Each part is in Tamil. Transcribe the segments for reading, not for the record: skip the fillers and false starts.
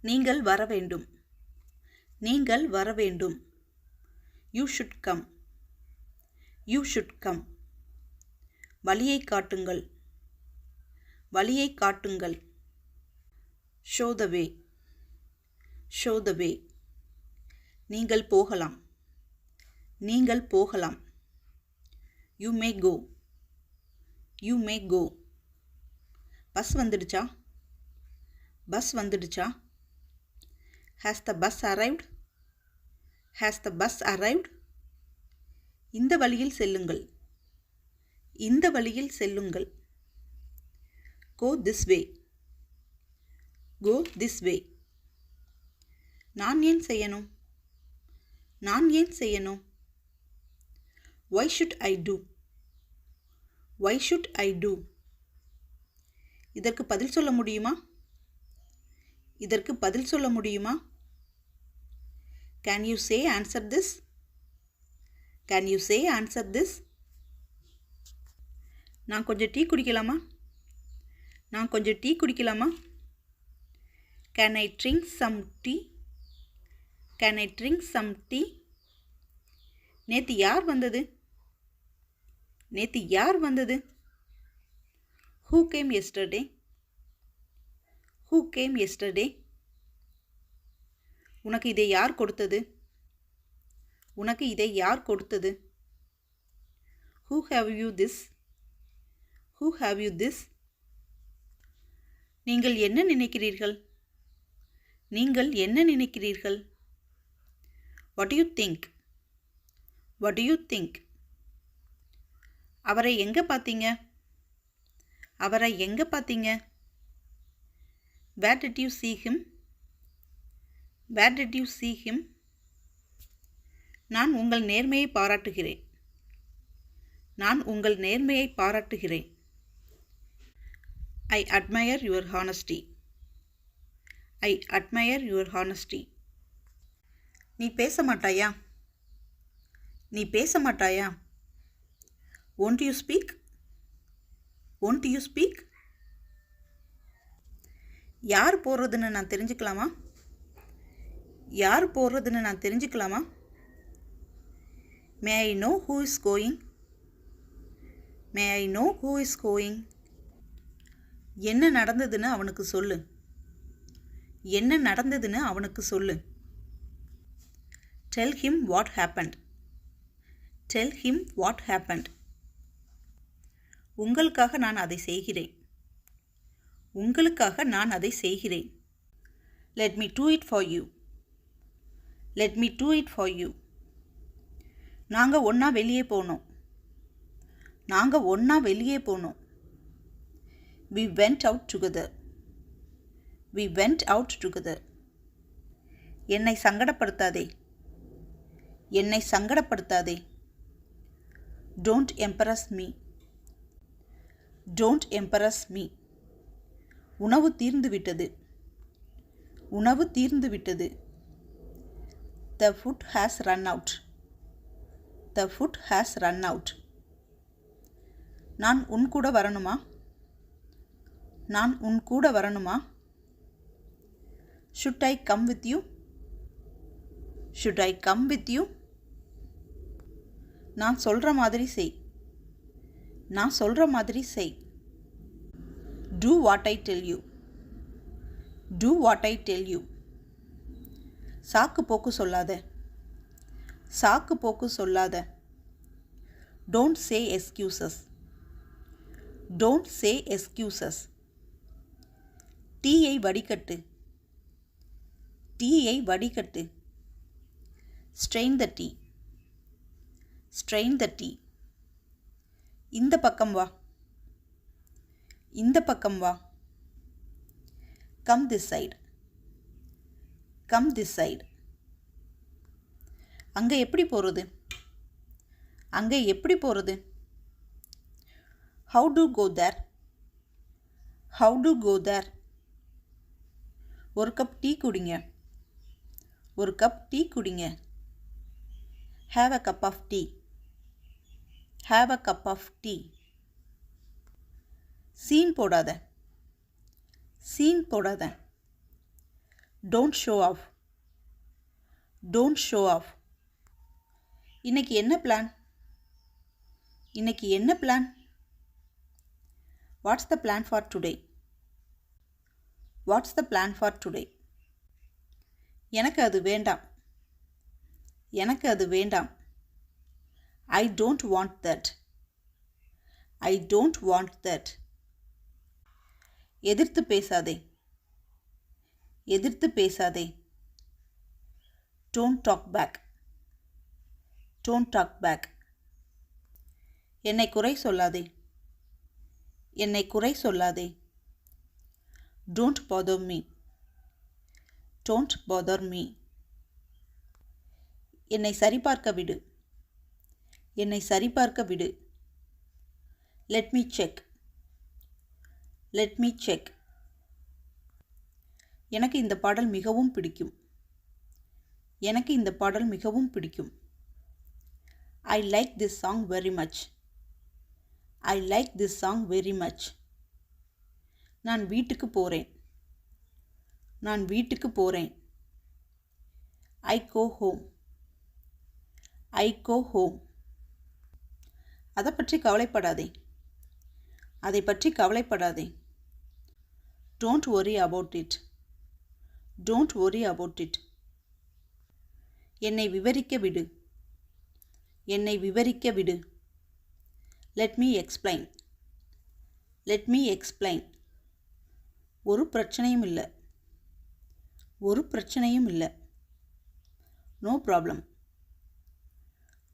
நீங்கள் வர வேண்டும். நீங்கள் வர வேண்டும். You should come. You should come. வழியை காட்டுங்கள். வழியை காட்டுங்கள். Show the way. Show the way. நீங்கள் போகலாம். நீங்கள் போகலாம். You may go. You may go. Bus வந்துடுச்சா? பஸ் வந்துடுச்சா? Has the bus arrived? Has the bus arrived? இந்த வழியில் செல்லுங்கள். இந்த வழியில் செல்லுங்கள். Go this way. Go this way. நான் ஏன் செய்யணும்? நான் ஏன் செய்யணும்? Why should I do? Why should I do? இதற்கு பதில் சொல்ல முடியுமா? இதற்கு பதில் சொல்ல முடியுமா? Can you say answer this? Can you say answer this? நான் கொஞ்சம் டீ குடிக்கலாமா? நான் கொஞ்சம் tea குடிக்கலாமா? Can I drink some tea? Can I drink some tea? நேத்து யார் வந்தது? நேத்து யார் வந்தது? Who came yesterday? Who came yesterday? உனக்கு இதை யார் கொடுத்தது? உனக்கு இதை யார் கொடுத்தது? Who have you this? Who have you this? நீங்கள் என்ன நினைக்கிறீர்கள்? நீங்கள் என்ன நினைக்கிறீர்கள்? What do you think? What do you think? அவரை எங்க பார்த்தீங்க? அவரை எங்க பார்த்தீங்க? Where did you see him? Where did you see him? நான் உங்கள் நேர்மையை பாராட்டுகிறேன். நான் உங்கள் நேர்மையை பாராட்டுகிறேன். I admire your honesty. I admire your honesty. நீ பேச மாட்டாயா? நீ பேச மாட்டாயா? Won't you speak? Won't you speak? யார் போறதுன்னு நான் தெரிஞ்சுக்கலாமா? யார் போறதுன்னு நான் தெரிஞ்சுக்கலாமா? May I know who is going? May I know who is going? என்ன நடந்ததுன்னு அவனுக்கு சொல்லு. என்ன நடந்ததுன்னு அவனுக்கு சொல்லு. Tell him what happened. Tell him what happened. உங்களுக்காக நான் அதை செய்கிறேன். உங்களுக்காக நான் அதை செய்கிறேன். Let me do it for you. Let me do it for you. நாங்க ஒண்ணா வெளியே போனோம். நாங்க ஒண்ணா வெளியே போனோம். We went out together. We went out together. என்னை சங்கடப்படுத்தாதே. என்னை சங்கடப்படுத்தாதே. Don't embarrass me. Don't embarrass me. உணவு தீர்ந்து விட்டது. உணவு தீர்ந்து விட்டது. The food has run out. The food has run out. நான் உன் கூட வரணுமா? நான் உன் கூட வரணுமா? Should I come with you? Should I come with you? நான் சொல்ற மாதிரி செய். நான் சொல்ற மாதிரி செய். Do what I tell you. Do what I tell you. சாக்கு போக்கு சொல்லாத. சாக்கு போக்கு சொல்லாத. Don't say excuses. Don't say excuses. டீயை வடிகட்டு. டீயை வடிகட்டு. Strain the tea. Strain the tea. இந்த பக்கம் வா. இந்த பக்கம் வா. Come this side. Come this side. அங்க எப்படி போறது? அங்க எப்படி போறது? How to go there? How to go there? ஒரு கப் டீ குடிங்க. ஒரு கப் டீ குடிங்க. Have a cup of tea. Have a cup of tea. Scene போடாத. சீன் போடாத. Don't show off. Don't show off. இன்னைக்கு என்ன பிளான்? இன்னைக்கு என்ன plan? What's the plan for today? What's the plan for today? எனக்கு அது வேண்டாம். எனக்கு அது வேண்டாம். I don't want that. I don't want that. எதிர்த்து பேசாதே. எதிர்த்து பேசாதே. Don't talk back. Don't talk back. என்னை குறை சொல்லாதே. என்னை குறை சொல்லாதே. Don't bother me. Don't bother me. என்னை சரிபார்க்க விடு. என்னை சரிபார்க்க விடு. Let me check. Let me check. எனக்கு இந்த பாடல் மிகவும் பிடிக்கும். எனக்கு இந்த பாடல் மிகவும் பிடிக்கும். I like this song very much. I like this song very much. நான் வீட்டுக்கு போறேன். நான் வீட்டுக்கு போறேன். I go home. I go home. அதை பற்றி கவலைப்படாதே. அதை பற்றி கவலைப்படாதே. Don't worry about it. Don't worry about it. என்னை விவரிக்க விடு. என்னை விவரிக்க விடு. Let me explain. Let me explain. ஒரு பிரச்சனையும் இல்லை. ஒரு பிரச்சனையும் இல்லை. No problem.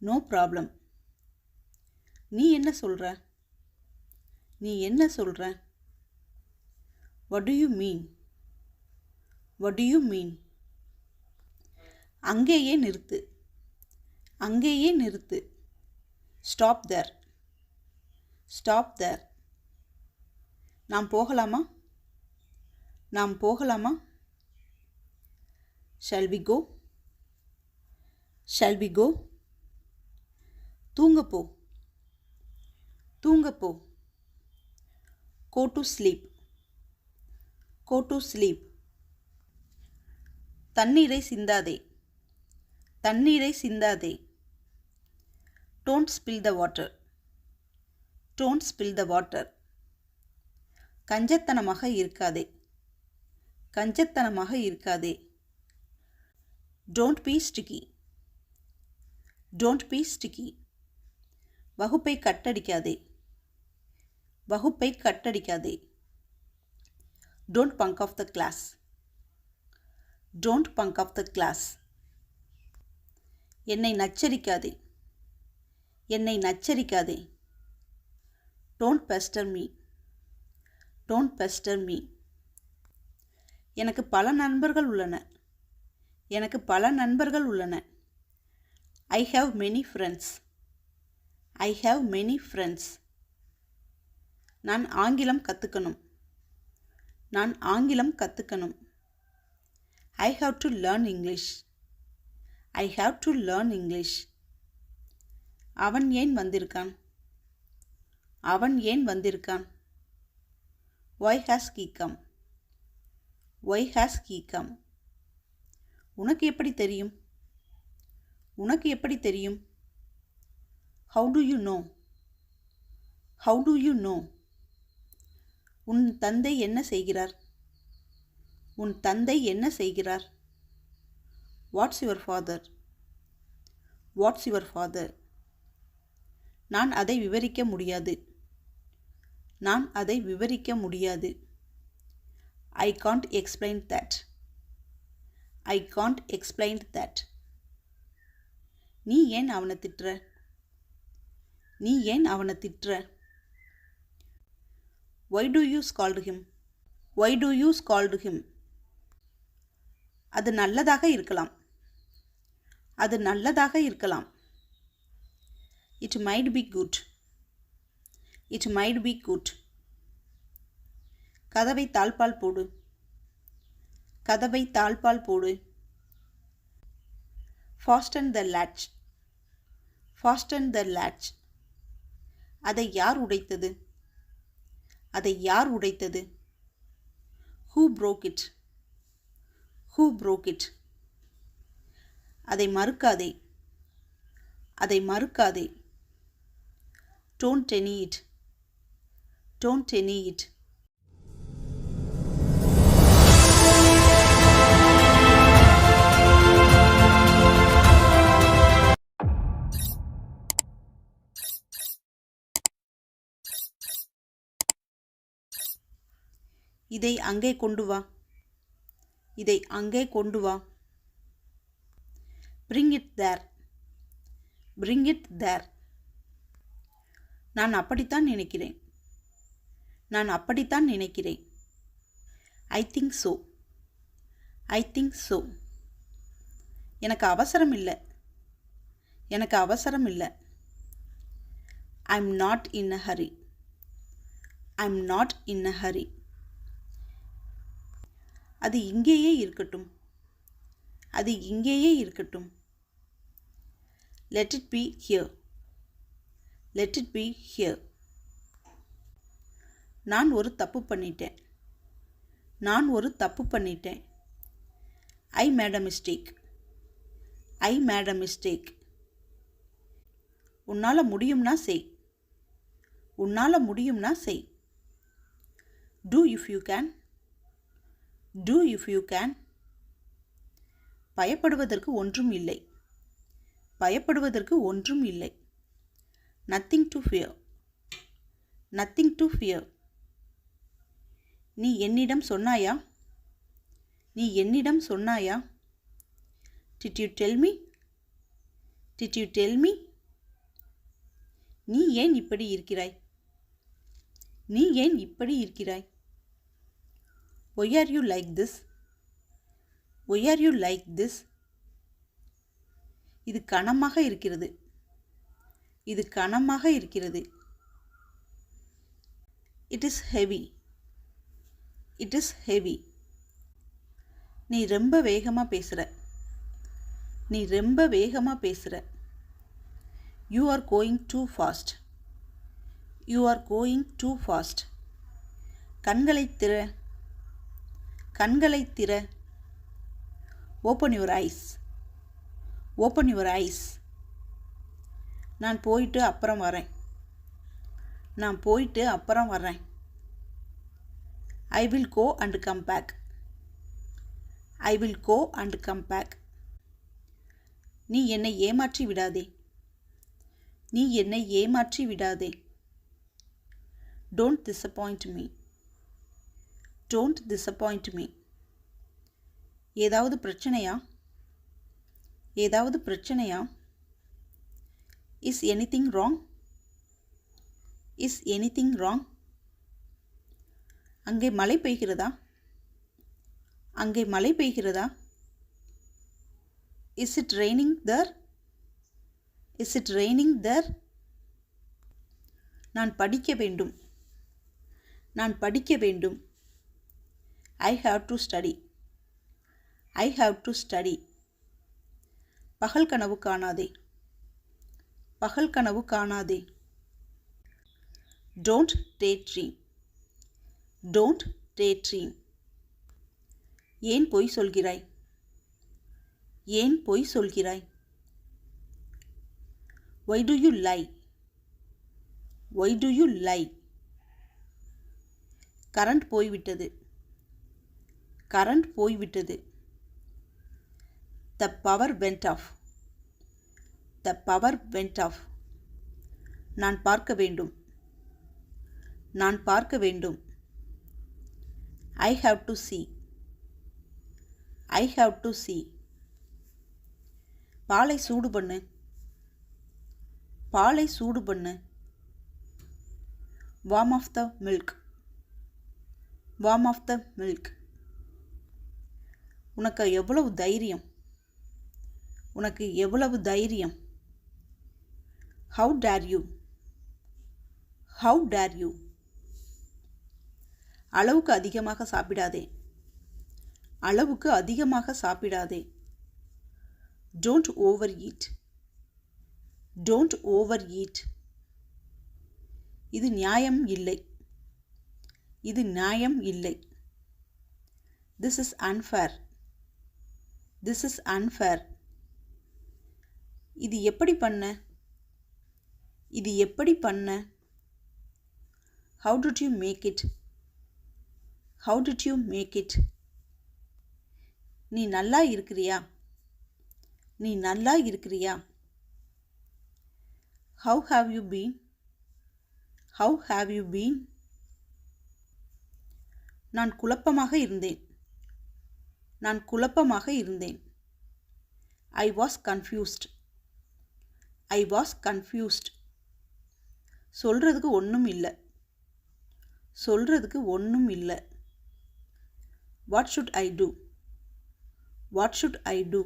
No problem. நீ என்ன சொல்ற? நீ என்ன சொல்ற? What do you mean? What do you mean? அங்கேயே நிறுத்து. அங்கேயே நிறுத்து. Stop there. Stop there. நாம் போகலாமா? நாம் போகலாமா? Shall we go? Shall we go? தூங்கப்போ. தூங்கப்போ. Go to sleep. Go to sleep. தண்ணீரை சிந்தாதே. தண்ணீரை சிந்தாதே. Don't spill the water. Don't spill the water. கஞ்சத்தனமாக இருக்காதே. கஞ்சத்தனமாக இருக்காதே. Don't be sticky. Don't be sticky. வகுப்பை கட்டடிக்காதே. வகுப்பை கட்டடிக்காதே. Don't bunk off the class. Don't bunk off the class. என்னை நச்சரிக்காதே. என்னை நச்சரிக்காதே. Don't pester me. Don't pester me. எனக்கு பல நண்பர்கள் உள்ளன. எனக்கு பல நண்பர்கள் உள்ளன. I have many friends. I have many friends. நான் ஆங்கிலம் கற்றுக்கணும். நான் ஆங்கிலம் கற்றுக்கணும். I have to learn English. I have to learn English. அவன் ஏன் வந்திருக்கான்? அவன் ஏன் வந்திருக்கான்? Why has he come? Why has he come? உனக்கு எப்படி தெரியும்? உனக்கு எப்படி தெரியும்? How do you know? How do you know? உன் தந்தை என்ன செய்கிறார்? உன் தந்தை என்ன செய்கிறார்? What's your father? What's your father? நான் அதை விவரிக்க முடியாது. நான் அதை விவரிக்க முடியாது. I can't explain that. I can't explain that. நீ ஏன் அவனை திட்டுற? நீ ஏன் அவனை திட்டுற? Why do you scold him? Why do you scold him? அது நல்லதாக இருக்கலாம். அது நல்லதாக இருக்கலாம். It might be good. It might be good. கதவை தாழ்பால் போடு. கதவை தாழ்பால் போடு. Fasten the latch. Fasten the latch. அதை யார் உடைத்தது? அதை யார் உடைத்தது? Who broke it? Who broke it? அதை மறுக்காதே, அதை மறுக்காதே. Don't deny it. Don't deny it. இதை அங்கே கொண்டு வா, இதை அங்கே கொண்டு வா. Bring it there. Bring it there. நான் அப்படித்தான் நினைக்கிறேன், நான் அப்படித்தான் நினைக்கிறேன். I think so. I think so. எனக்கு அவசரம் இல்லை, எனக்கு அவசரம் இல்லை. I'm not in a hurry. I'm not in a hurry. அது இங்கேயே இருக்கட்டும், அது இங்கேயே இருக்கட்டும். Let it be here. Let it be here. நான் ஒரு தப்பு பண்ணிட்டேன், நான் ஒரு தப்பு பண்ணிட்டேன். I made a mistake. I made a mistake. உன்னால முடியும்னா செய், உன்னால முடியும்னா செய். Do if you can. Do if you can. பயப்படுவதற்கு ஒன்றும் இல்லை, பயப்படுவதற்கு ஒன்றும் இல்லை. Nothing to fear. Nothing to fear. நீ என்னிடம் சொன்னாயா, நீ என்னிடம் சொன்னாயா? Did you tell me? Did you tell me? நீ ஏன் இப்படி இருக்கிறாய், நீ ஏன் இப்படி இருக்கிறாய்? Why are you like this? Why are you like this? இது கனமாக இருக்கிறது, இது கனமாக இருக்கிறது. It is heavy. It is heavy. நீ ரொம்ப வேகமா பேசுற, நீ ரொம்ப வேகமா பேசுற. You are going too fast. You are going too fast. கண்களை திற, கண்களை திற. Open your eyes. Open your eyes. நான் போயிட்டு அப்புறம் வரேன், நான் போயிட்டு அப்புறம் வரேன். I will go and come back. I will go and come back. நீ என்னை ஏமாற்றி விடாதே, நீ என்னை ஏமாற்றி விடாதே. Don't disappoint me. Don't disappoint me. ஏதாவது பிரச்சனையா, ஏதாவது பிரச்சனையா? Is anything wrong? Is anything wrong? அங்கே மழை பெய்கிறதா, அங்கே மழை பெய்கிறதா? Is it raining there? Is it raining there? நான் படிக்க வேண்டும், நான் படிக்க வேண்டும். I have to study. I have to study. பகல் கனவு காணாதே, பகல் கனவு காணாதே. Don't daydream. Don't daydream. ஏன் பொய் சொல்கிறாய், ஏன் பொய் சொல்கிறாய்? Why do you lie? Why do you lie? Current போய்விட்டது, கரண்ட் போய்விட்டது. The power went off. The power went off. நான் பார்க்க வேண்டும், நான் பார்க்க வேண்டும். I have to see. I have to see. பாலை சூடு பண்ணு, பாலை சூடு பண்ணு. Warm of the milk. Warm of the milk. உனக்கு எவ்வளவு தைரியம், உனக்கு எவ்வளவு தைரியம்? How dare you? How dare you? அளவுக்கு அதிகமாக சாப்பிடாதே, அளவுக்கு அதிகமாக சாப்பிடாதே. Don't overeat. Don't overeat. இது நியாயம் இல்லை, இது நியாயம் இல்லை. This is unfair. This is unfair. இது எப்படி பண்ண? இது எப்படி பண்ண? How did you make it? How did you make it? நீ நல்லா இருக்கிறியா? நீ நல்லா இருக்கிறியா? How have you been? How have you been? நான் குழப்பமாக இருந்தேன். நான் குழப்பமாக இருந்தேன். I was confused. I was confused. சொல்கிறதுக்கு ஒன்றும் இல்லை. சொல்கிறதுக்கு ஒன்றும் இல்லை. What should I do? What should I do?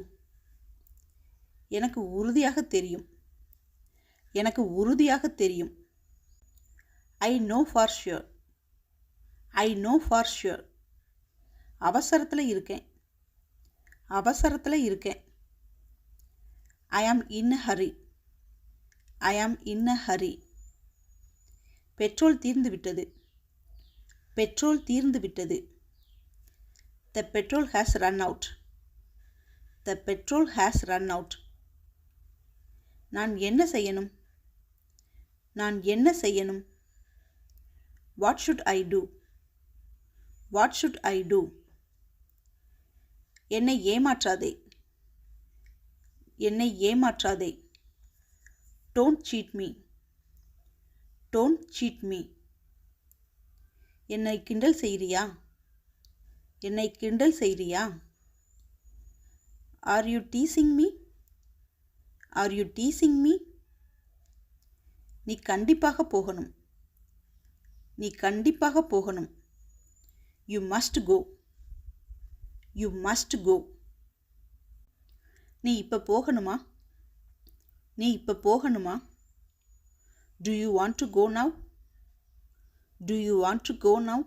எனக்கு உறுதியாக தெரியும். எனக்கு உறுதியாக தெரியும். ஐ know for sure. I know for sure. அவசரத்தில் இருக்கேன். அவசரத்தில் இருக்கேன். ஐ ஆம் இன் அ ஹரி. ஐ ஆம் இன் அ ஹரி. பெட்ரோல் தீர்ந்து விட்டது. பெட்ரோல் தீர்ந்து விட்டது. The petrol has run out. The petrol has run out. நான் என்ன செய்யணும்? நான் என்ன செய்யணும்? What should I do? What should I do? என்னை ஏமாற்றாதே. என்னை ஏமாற்றாதே. Don't cheat me. Don't cheat me. என்னை கிண்டல் செய்கிறியா? என்னை கிண்டல் செய்கிறியா? Are you teasing me? Are you teasing me? நீ கண்டிப்பாக போகணும். நீ கண்டிப்பாக போகணும். You must go. You must go. நீ இப்போ போகணுமா? நீ இப்போ போகணுமா? To you want to go now? Do you want to go now?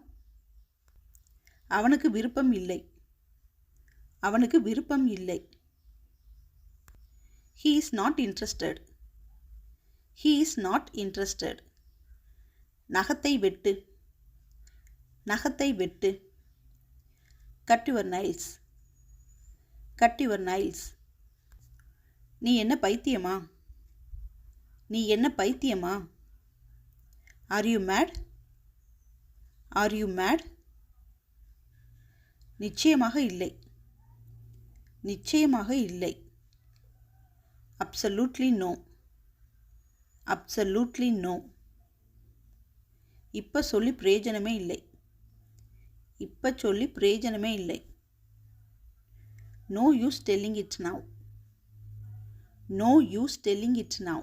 அவனுக்கு விருப்பம் இல்லை. அவனுக்கு விருப்பம் இல்லை. He is not interested. He is not interested. நகத்தை வெட்டு. நகத்தை வெட்டு. Cut your nails. Cut your nails. நீ என்ன பைத்தியமா? நீ என்ன பைத்தியமா? Are you mad? Are you mad? நிச்சயமாக இல்லை. நிச்சயமாக இல்லை. Absolutely no. Absolutely no. இப்போ சொல்லி பிரயோஜனமே இல்லை. இப்போ சொல்லி பிரயோஜனமே இல்லை. No use telling it now. No use telling it now.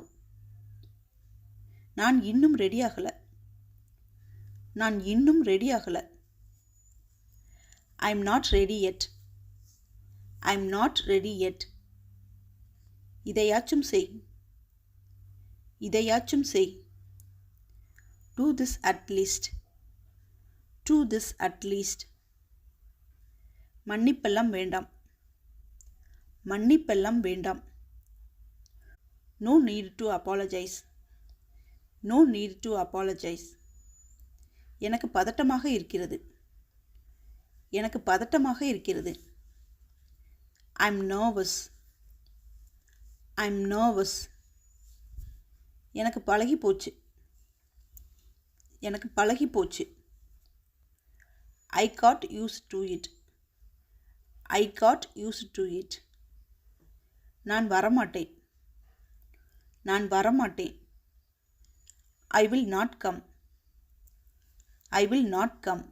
நான் இன்னும் ரெடி ஆகல. நான் இன்னும் ரெடி ஆகல. I'm not ready yet. I'm not ready yet. இதையாச்சும் செய். இதையாச்சும் செய். Do this at least. Do this at least. மன்னிப்பெல்லாம் வேண்டாம். மன்னிப்பெல்லாம் வேண்டாம். No need to apologize. No need to apologize. எனக்கு பதட்டமாக இருக்கிறது. எனக்கு பதட்டமாக இருக்கிறது. I'm nervous. I'm nervous. எனக்கு பழகி போச்சு. எனக்கு பழகி போச்சு. I got used to it. I got used to it. நான் வரமாட்டேன். நான் வரமாட்டேன். I will not come. I will not come.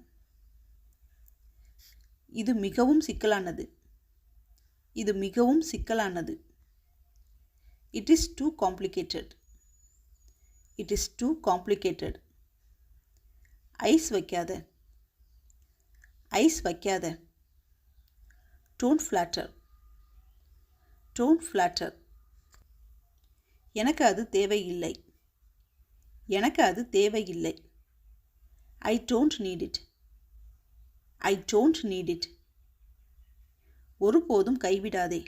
இது மிகவும் சிக்கலானது. இது மிகவும் சிக்கலானது. It is too complicated. It is too complicated. Ice வைக்காத. ஐஸ் வைக்காத. Don't flatter. Don't flatter. எனக்கு அது தேவையில்லை. எனக்கு அது தேவையில்லை. I don't need it. I don't need it. ஒருபோதும் கைவிடாதே.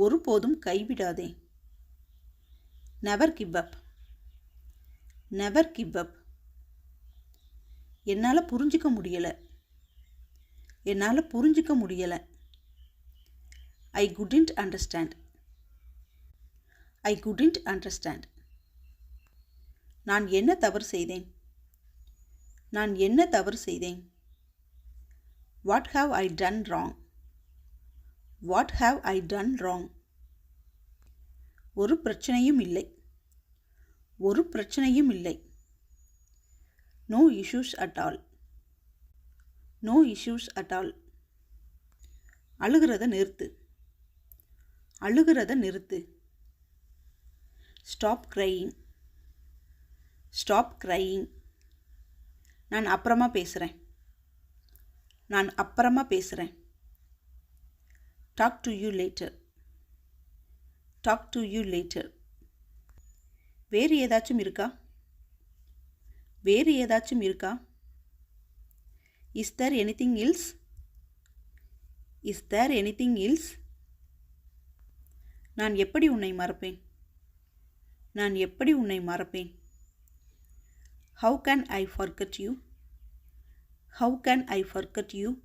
ஒருபோதும் கைவிடாதே. Never give up. Never give up. என்னால் புரிஞ்சிக்க முடியலை. என்னால் புரிஞ்சிக்க முடியலை. I couldn't understand. I couldn't understand. நான் என்ன தவறு செய்தேன்? நான் என்ன தவறு செய்தேன்? What have I done wrong? What have I done wrong? ஒரு பிரச்சனையும் இல்லை. ஒரு பிரச்சனையும் இல்லை. No issues at all. No issues at all. அழுகிறத நிறுத்து. அழுகிறத நிறுத்து. Stop crying. Stop crying. நான் அப்புறமா பேசுகிறேன். நான் அப்புறமா பேசுகிறேன். Talk to you later. Talk to you later. வேறு ஏதாச்சும் இருக்கா? வேறு ஏதாச்சும் இருக்கா? Is there anything else? Is there anything else? நான் எப்படி உன்னை மறப்பேன்? நான் எப்படி உன்னை மறப்பேன்? How can I forget you? How can I forget you?